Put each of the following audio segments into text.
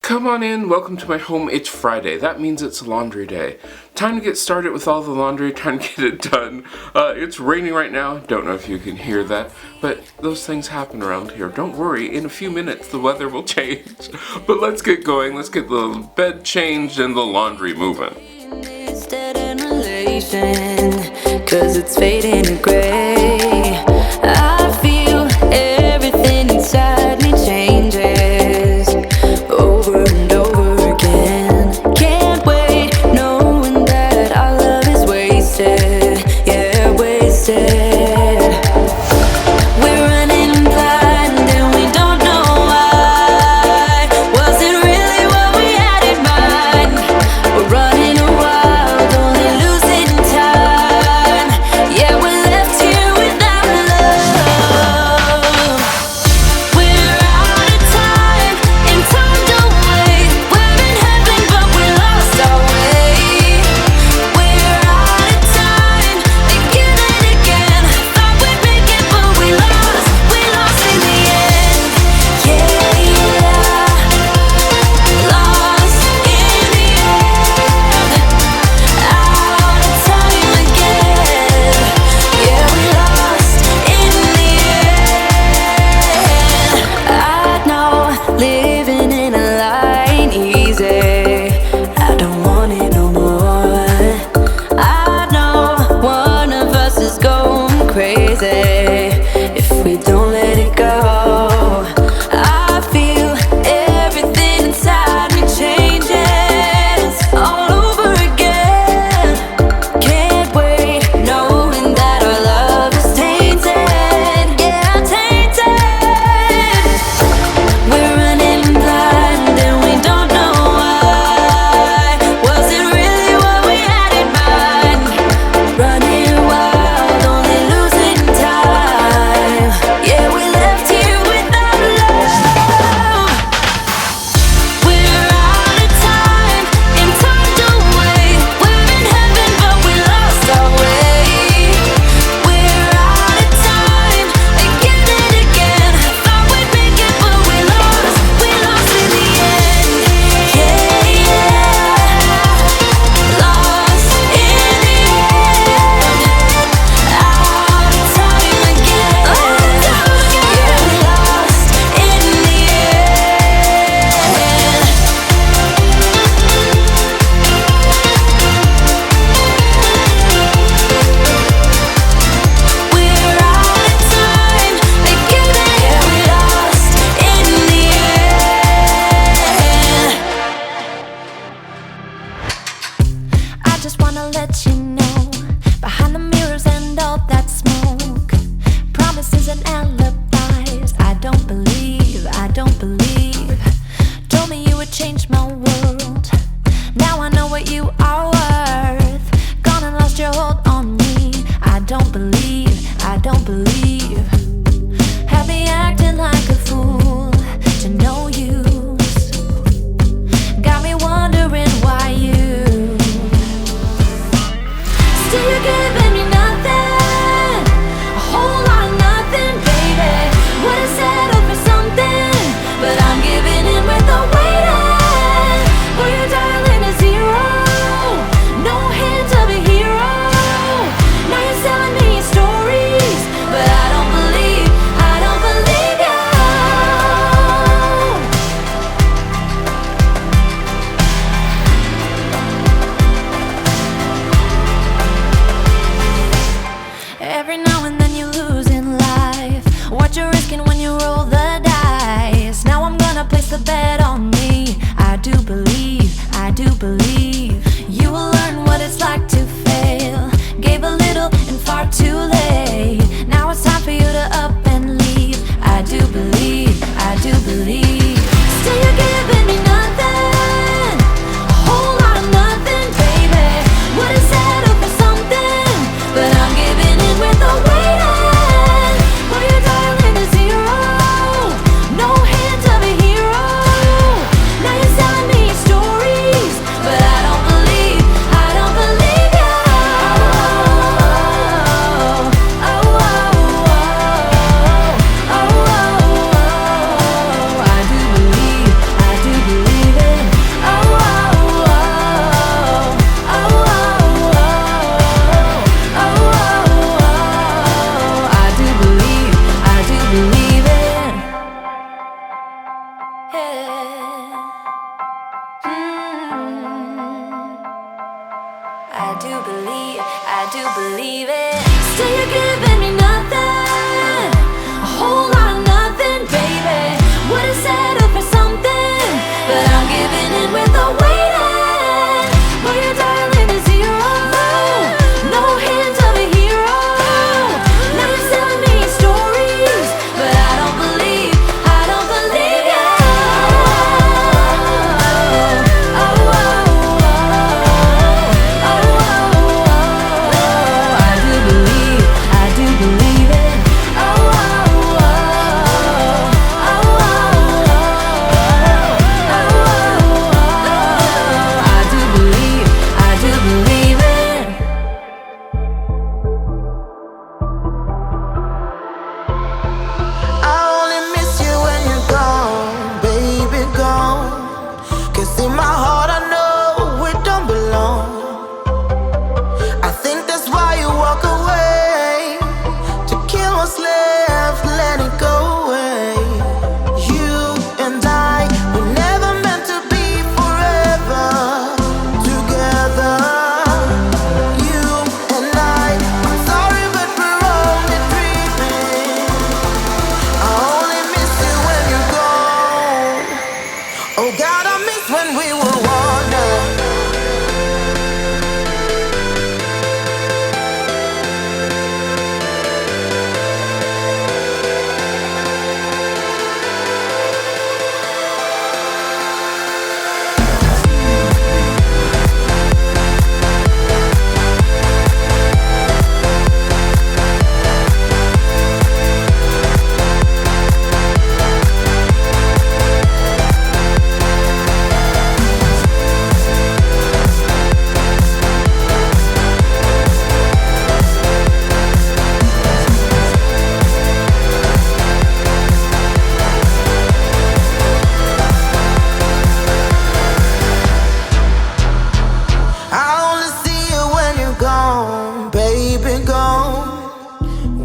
Come on in, welcome to my home. It's Friday. That means it's laundry day. Time to get started with all the laundry, time to get it done. It's raining right now. Don't know if you can hear that, but those things happen around here. Don't worry, in a few minutes the weather will change. But let's get going. Let's get the bed changed and the laundry moving. Cause it's fading to gray. I feel everything inside me changes over and over again. Can't wait knowing that our love is wasted. Yeah, wasted. We're running blind and we don't know why. Was it really what we had in mind? We're running wild, only losing time. Yeah, we're left here without love. We're out of time and time don't wait. We're in heaven but we lost our way. We're out of time again and again. Thought we'd make it but we lost in the end. Yeah, lost in the end. Out of time again. Yeah, we lost in the end. I know living in a line easy. I don't want it no more. I know one of us is going crazy if we don't let it go. I feel everything inside me changes all over again. Can't wait knowing that our love is tainted. Yeah, tainted. We're running blind and we don't know why. Was it really what we had in mind? Running wild, only losing time. Yeah, we left here without love. We're out of time and time don't wait. We're in heaven but we lost our way. We're out of time again and again. Thought we'd make it but we lost in the end. Yeah, lost in the end. Out of time again. Yeah, we lost in the end. We're out of time again. Yeah, we lost in the end. I just wanna let you know, behind the mirrors and all that smoke, promises and alibis, I don't believe. Told me you would change my world. Now I know what you are worth. Gone and lost your hold on me. I don't believe. Have me acting like a fool to no use. Got me wondering why you do believe it. Still you're giving me nothing, a whole lot of nothing, baby. Would've settled for something, but I'm giving in with the waiting. Boy, your darling is zero, no hint of a hero. Now you're selling me your stories, but I don't believe you.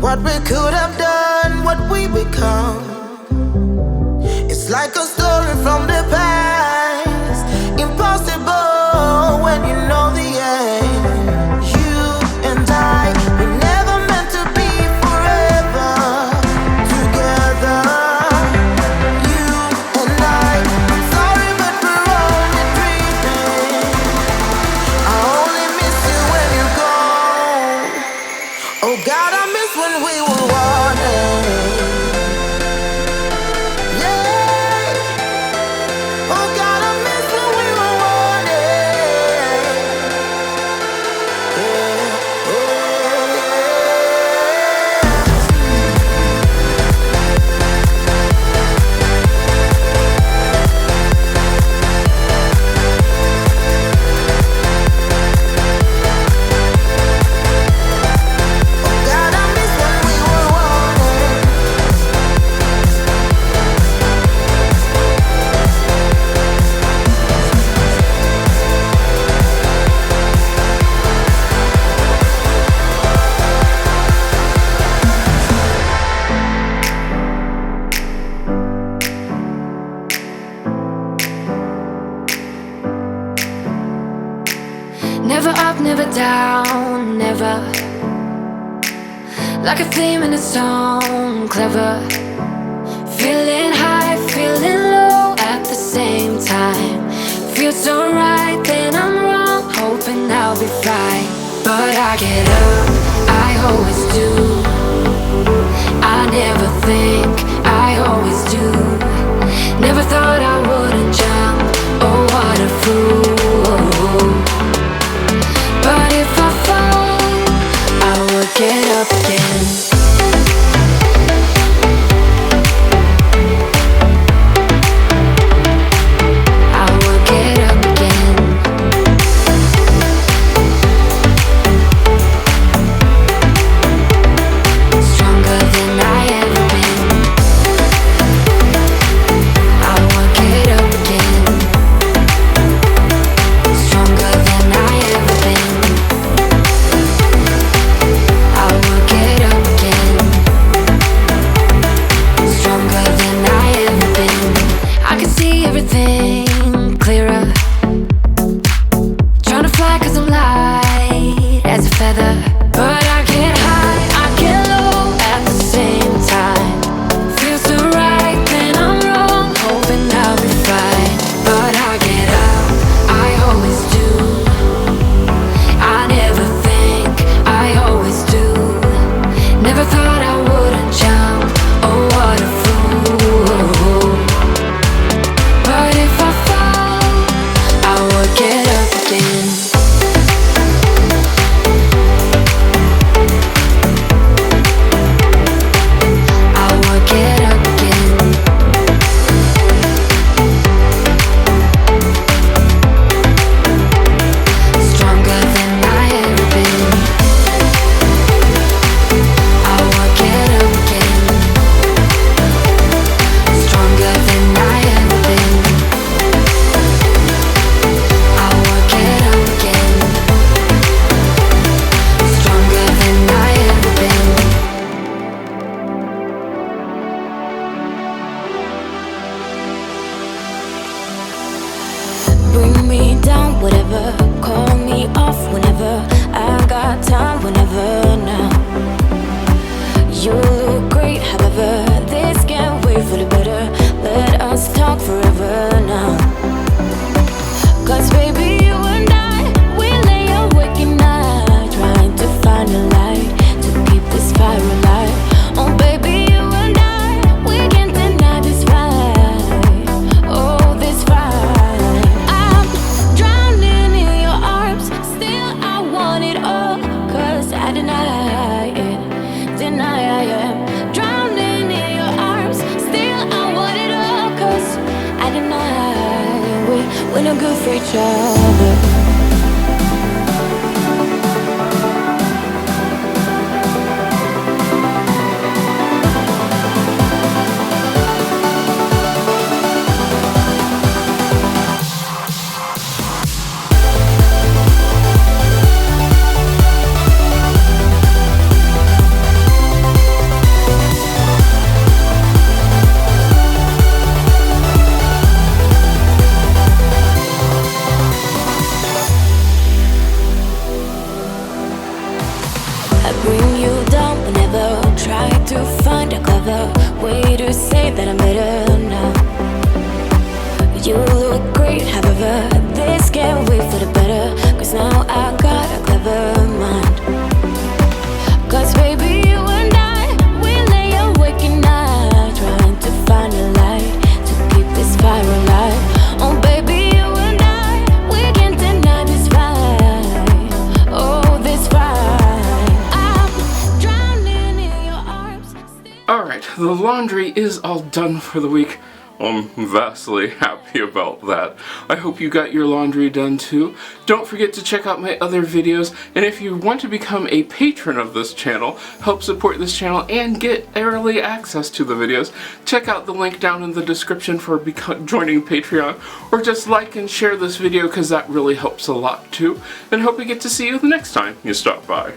What we could have done, what we become. It's like a story from the past, impossible when you know the end. You and I, we never meant to be forever together. You and I'm sorry, but we're only dreaming. I only miss you when you're gone. Oh God, I miss when we were wanted. Never up, never down, never. Like a theme in a song, clever. Feeling high, feeling low at the same time. Feels so right, then I'm wrong, hoping I'll be fine. But I get up, I always do. I never think, I always do. Never thought I wouldn't jump, oh what a fool. But if I fall, I will get up again. I will get up again. Stronger than I ever been. I will get up bring me down, whatever. Call me off whenever. I got time whenever now. You look great, however. This can't wait for the better. Let us talk forever now. Cause baby, you and I, we lay awake at night, trying to find a light to keep this fire alive. Oh baby, you and I, we can't deny this fight. Oh, this fight. I'm drowning in your arms, still I want it all. Cause I deny it, deny I am. Drowning in your arms, still I want it all. Cause I deny we're no good for each other. I bring you down whenever. Try to find a clever way to say that I'm better now. You look great, however. This can't wait for the better. Cause now I got a clever mind. Cause baby, you and I, we lay awake at night, trying to find a light to keep this fire alive. Oh baby, you and I, we can't deny this fight. Oh, this fight. Alright, the laundry is all done for the week. I'm vastly happy about that. I hope you got your laundry done too. Don't forget to check out my other videos, and if you want to become a patron of this channel, help support this channel, and get early access to the videos, check out the link down in the description for joining Patreon, or just like and share this video because that really helps a lot too, and hope we get to see you the next time you stop by.